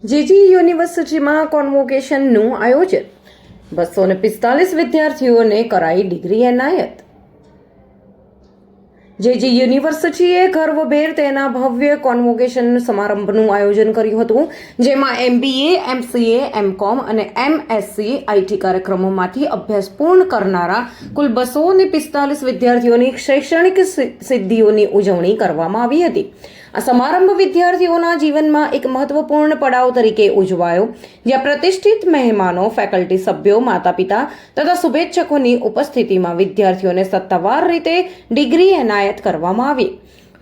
જીજી યુનિવર્સિટીમાં કોન્વોકેશનનું આયોજન 245 વિદ્યાર્થીઓને કરાઈ ડિગ્રી એનાયત. જેજી યુનિવર્સિટીએ ગર્વભેર તેના ભવ્ય કોન્વોકેશન સમારંભનું આયોજન કર્યું હતું, જેમાં MBA, MCA, MCOM અને MSc IT કાર્યક્રમોમાંથી અભ્યાસ પૂર્ણ કરનારા કુલ 245 વિદ્યાર્થીઓની શૈક્ષણિક સિદ્ધિઓની ઉજવણી કરવામાં આવી હતી. આ સમારંભ વિદ્યાર્થીઓના જીવનમાં એક મહત્વપૂર્ણ પડાવ તરીકે ઉજવાયો, જ્યાં પ્રતિષ્ઠિત મહેમાનો, ફેકલ્ટી સભ્યો, માતા-પિતા તથા શુભેચ્છકોની ઉપસ્થિતિમાં વિદ્યાર્થીઓને સત્તાવાર રીતે ડિગ્રી એનાયત કરવામાં આવી.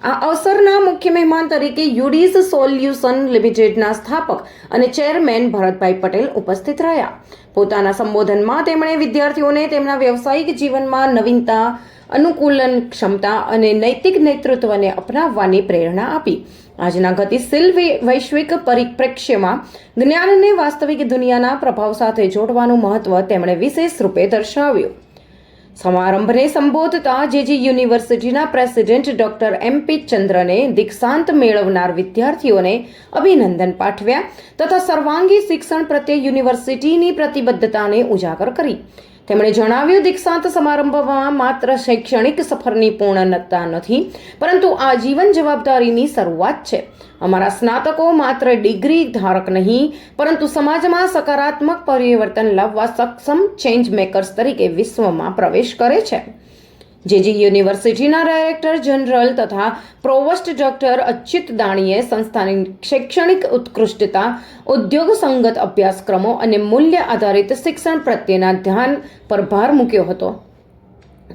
આ અવસરના મુખ્ય મહેમાન તરીકે યુડીસ સોલ્યુશન લિમિટેડના સ્થાપક અને ચેરમેન ભરતભાઈ પટેલ ઉપસ્થિત રહ્યા. પોતાના સંબોધનમાં તેમણે વિદ્યાર્થીઓને તેમના વ્યવસાયિક જીવનમાં નવીનતા, અનુકૂલન ક્ષમતા અને નૈતિક નેતૃત્વને અપનાવવાની પ્રેરણા આપી. આજના ગતિશીલ વૈશ્વિક પરિપ્રેક્ષ્યમાં જ્ઞાનને વાસ્તવિક દુનિયાના પ્રભાવ સાથે જોડવાનું મહત્વ તેમણે વિશેષ રૂપે દર્શાવ્યું. સમારંભને સંબોધતા જેજી યુનિવર્સિટીના પ્રેસિડેન્ટ ડોક્ટર MP ચંદ્રને દીક્ષાંત મેળવનાર વિદ્યાર્થીઓને અભિનંદન પાઠવ્યા તથા સર્વાંગી શિક્ષણ પ્રત્યે યુનિવર્સિટીની પ્રતિબદ્ધતાને ઉજાગર કરી. તેમણે જણાવ્યું, દીક્ષાંત સમારંભમાં માત્ર શૈક્ષણિક સફરની પૂર્ણતા નથી, પરંતુ આજીવન જવાબદારીની શરૂઆત છે. અમારા સ્નાતકો માત્ર ડિગ્રી ધારક નહીં, પરંતુ સમાજમાં સકારાત્મક પરિવર્તન લાવવા સક્ષમ ચેન્જ મેકર્સ તરીકે વિશ્વમાં પ્રવેશ કરે છે. જેજી યુનિવર્સિટીના ડાયરેક્ટર જનરલ તથા પ્રોવોસ્ટ ડોક્ટર અચ્યુત દાણીએ સંસ્થાની શૈક્ષણિક ઉત્કૃષ્ટતા, ઉદ્યોગ સંગત અભ્યાસક્રમો અને મૂલ્ય આધારિત શિક્ષણ પ્રત્યેના ધ્યાન પર ભાર મૂક્યો હતો.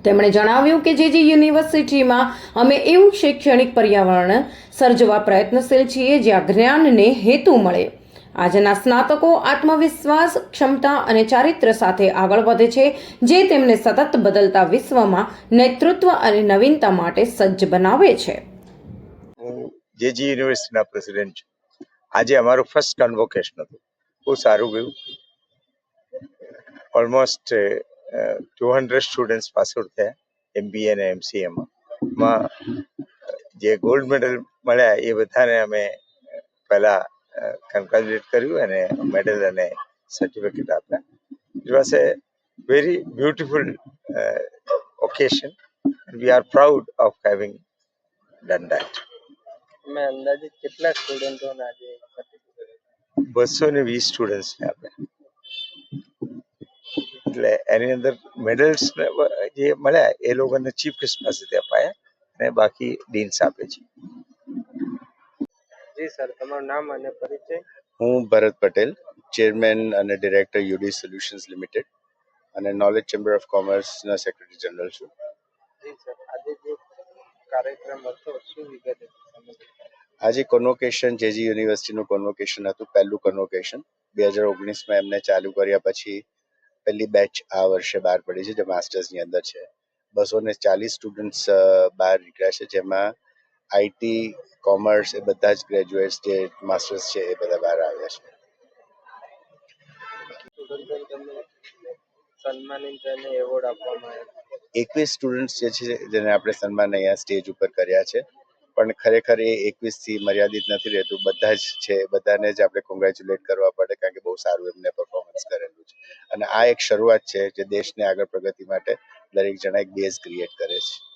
તેમણે જણાવ્યું કે જેજી યુનિવર્સિટીમાં અમે એવું શૈક્ષણિક પર્યાવરણ સર્જવા પ્રયત્નશીલ છીએ જ્યાં જ્ઞાનને હેતુ મળે. આજના સ્નાતકો આત્મવિશ્વાસ, ક્ષમતા અને ચારિત્ર્ય સાથે આગળ વધે છે, જે તેમને સતત બદલતા વિશ્વમાં નેતૃત્વ અને નવીનતા માટે સજ્જ બનાવે છે. હું જેજી યુનિવર્સિટીના પ્રેસિડેન્ટ છું. આજે અમારું ફર્સ્ટ કન્વોકેશન હતું. બહુ સારું ગયું. ઓલમોસ્ટ 200 સ્ટુડન્ટ્સ પાસ આઉટ થયા MBA અને MCAમાં. જે ગોલ્ડ મેડલ મળ્યા એ બધાને અમે પહેલા congratulate કર્યું અને મેડલ અને સર્ટિફિકેટ આપ્યા. It was a very beautiful occasion. We are proud of having done that. મેં અંદાજિત કેટલા સ્ટુડન્ટોને આજે સર્ટિફિકેટ 220 સ્ટુડન્ટ્સને આપ્યા. એટલે એની અંદર મેડલ્સ જે મળ્યા એ લોકોને ચીફ ગેસ્ટ પાસેથી અપાયા અને બાકી ડીન્સ આપે છે. જી સર, તમારું નામ અને પરિચય. હું ભરત પટેલ, ચેરમેન અને ડિરેક્ટર યુડી સોલ્યુશન્સ લિમિટેડ અને નોલેજ ચેમ્બર ઓફ કોમર્સના સેક્રેટરી જનરલ છું. જી સર, આજે જે કાર્યક્રમ હતો શું વિગતે સમજો? આજે કોન્વોકેશન, જેજી યુનિવર્સિટીનું કોન્વોકેશન હતું, પહેલું કોન્વોકેશન 2019માં એમને ચાલુ કર્યા પછી પહેલી બેચ આ વર્ષે બહાર પડી છે, જે માસ્ટર્સની અંદર છે. 240 સ્ટુડન્ટ્સ બહાર નીકળ્યા છે, જેમાં IT, કોમર્સ એ બધા જ ગ્રેજ્યુએટ્સ જે માસ્ટર્સ છે એ બધા બહાર આવ્યા છે. સ્ટુડન્ટોને તમને સન્માનિત અને એવોર્ડ આપવામાં આવ્યો. 21 સ્ટુડન્ટ્સ જે છે જેને આપણે સન્માન અહીંયા સ્ટેજ ઉપર કર્યા છે, પણ ખરેખર એ 21થી મર્યાદિત નથી રહેતું. બધા જ છે, બધાને જ આપણે કોંગ્રેચ્યુલેટ કરવા પડે, કારણ કે બહુ સારું એમને પરફોર્મન્સ કરેલું છે. અને આ એક શરૂઆત છે જે દેશને આગળ પ્રગતિ માટે દરેક જણા એક બેઝ ક્રિએટ કરે છે.